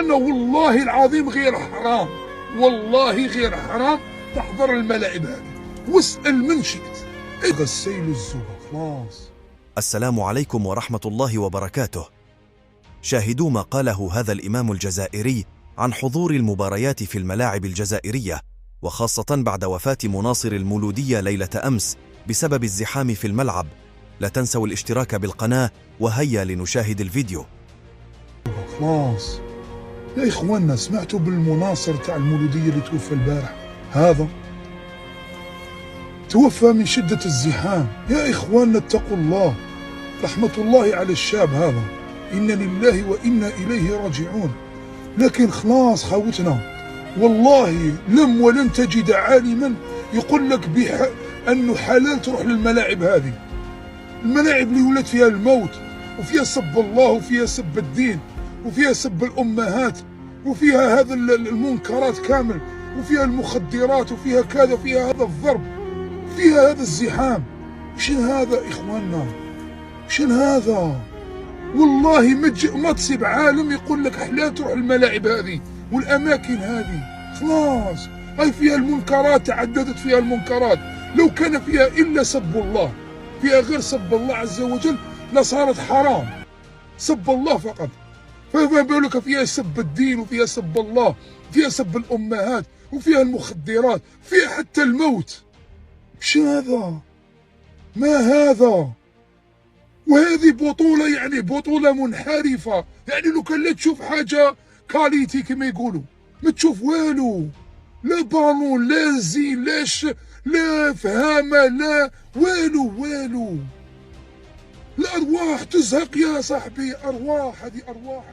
اخواننا والله العظيم غير حرام، والله غير حرام تحضر الملاعب هذه، واسأل من شئت. غسيل الزبا خلاص. السلام عليكم ورحمة الله وبركاته. شاهدوا ما قاله هذا الإمام الجزائري عن حضور المباريات في الملاعب الجزائرية، وخاصة بعد وفاة مناصر المولودية ليلة أمس بسبب الزحام في الملعب. لا تنسوا الاشتراك بالقناة، وهيا لنشاهد الفيديو. خلاص يا إخواننا، سمعتوا بالمناصر تاع المولودية اللي توفى البارح؟ هذا توفى من شدة الزحام. يا إخواننا اتقوا الله، رحمة الله على الشاب هذا، إنا لله وإنا إليه راجعون. لكن خلاص حاوتنا، والله لم ولن تجد عالما يقول لك أنه حلال تروح للملاعب هذه، الملاعب اللي ولد فيها الموت، وفيها سب الله، وفيها سب الدين، وفيها سب الأمهات، وفيها هذا المنكرات كامل، وفيها المخدرات، وفيها كذا، وفيها هذا الضرب، فيها هذا الزحام. شن هذا إخواننا؟ شن هذا؟ والله ما تصيب عالم يقول لك حلال تروح الملاعب هذه والأماكن هذه. خلاص هاي فيها المنكرات، تعددت فيها المنكرات. لو كان فيها إلا سب الله، فيها غير سب الله عز وجل لصارت حرام، سب الله فقط. فما بالك فيها سب الدين، وفيها سب الله، فيها سب الأمهات، وفيها المخدرات، فيها حتى الموت. شو هذا؟ ما هذا؟ وهذه بطولة، يعني بطولة منحرفة. يعني لو كان لا تشوف حاجة كاليتي كما يقولوا، ما تشوف والو، لا بالون، لا زين، لا فهامة، لا والو. الأرواح تزهق يا صاحبي، أرواح، هذه أرواح.